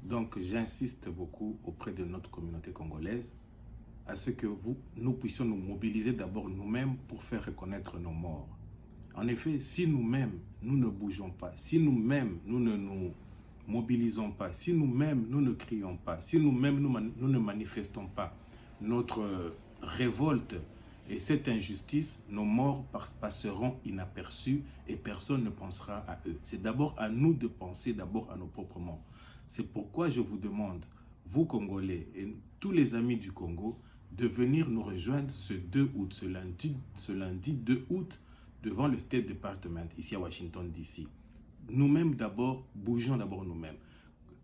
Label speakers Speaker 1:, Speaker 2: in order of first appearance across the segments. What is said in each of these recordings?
Speaker 1: Donc, j'insiste beaucoup auprès de notre communauté congolaise à ce que nous puissions nous mobiliser d'abord nous-mêmes pour faire reconnaître nos morts. En effet, si nous-mêmes, nous ne bougeons pas, si nous-mêmes, nous ne nous mobilisons pas, si nous-mêmes, nous ne crions pas, si nous-mêmes, nous ne manifestons pas notre révolte et cette injustice, nos morts passeront inaperçus et personne ne pensera à eux. C'est d'abord à nous de penser d'abord à nos propres morts. C'est pourquoi je vous demande, vous Congolais et tous les amis du Congo, de venir nous rejoindre ce 2 août, ce lundi 2 août, devant le State Department, ici à Washington, D.C. Nous-mêmes d'abord, bougeons d'abord nous-mêmes.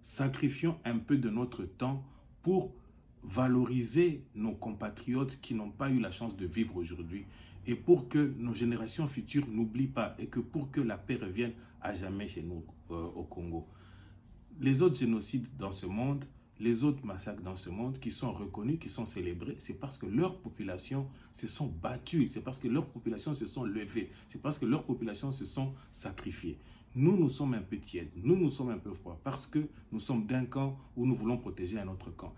Speaker 1: Sacrifions un peu de notre temps pour valoriser nos compatriotes qui n'ont pas eu la chance de vivre aujourd'hui et pour que nos générations futures n'oublient pas et que pour que la paix revienne à jamais chez nous au Congo. Les autres génocides dans ce monde, les autres massacres dans ce monde qui sont reconnus, qui sont célébrés, c'est parce que leurs populations se sont battues, c'est parce que leurs populations se sont levées, c'est parce que leurs populations se sont sacrifiées. Nous sommes un peu tièdes, nous sommes un peu froids, parce que nous sommes d'un camp où nous voulons protéger un autre camp.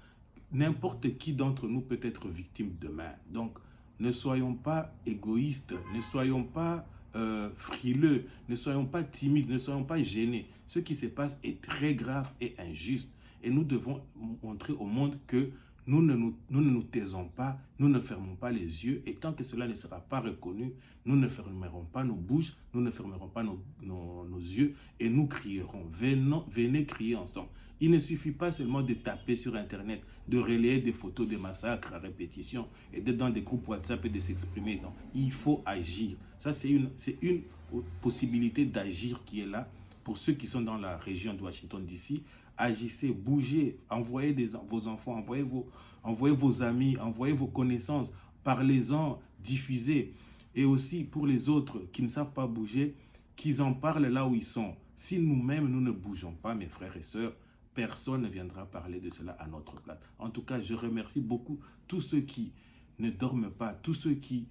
Speaker 1: N'importe qui d'entre nous peut être victime demain. Donc, ne soyons pas égoïstes, ne soyons pas frileux, ne soyons pas timides, ne soyons pas gênés. Ce qui se passe est très grave et injuste. Et nous devons montrer au monde que nous ne nous taisons pas, nous ne fermons pas les yeux. Et tant que cela ne sera pas reconnu, nous ne fermerons pas nos bouches, nous ne fermerons pas nos yeux et nous crierons. Venez crier ensemble. Il ne suffit pas seulement de taper sur Internet, de relayer des photos de massacres à répétition et d'être dans des groupes WhatsApp et de s'exprimer. Non, il faut agir. Ça, c'est une possibilité d'agir qui est là pour ceux qui sont dans la région de Washington, D.C. Agissez, bougez, envoyez vos enfants, envoyez vos amis, envoyez vos connaissances, parlez-en, diffusez. Et aussi pour les autres qui ne savent pas bouger, qu'ils en parlent là où ils sont. Si nous-mêmes, nous ne bougeons pas, mes frères et sœurs, personne ne viendra parler de cela à notre place. En tout cas, je remercie beaucoup tous ceux qui ne dorment pas, tous ceux qui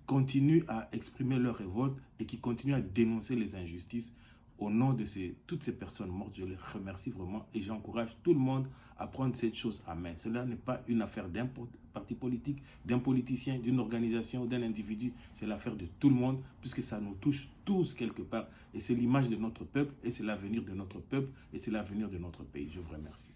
Speaker 1: continuent à exprimer leur révolte et qui continuent à dénoncer les injustices. Au nom de toutes ces personnes mortes, je les remercie vraiment et j'encourage tout le monde à prendre cette chose à main. Cela n'est pas une affaire d'un parti politique, d'un politicien, d'une organisation, d'un individu. C'est l'affaire de tout le monde puisque ça nous touche tous quelque part. Et c'est l'image de notre peuple et c'est l'avenir de notre peuple et c'est l'avenir de notre pays. Je vous remercie.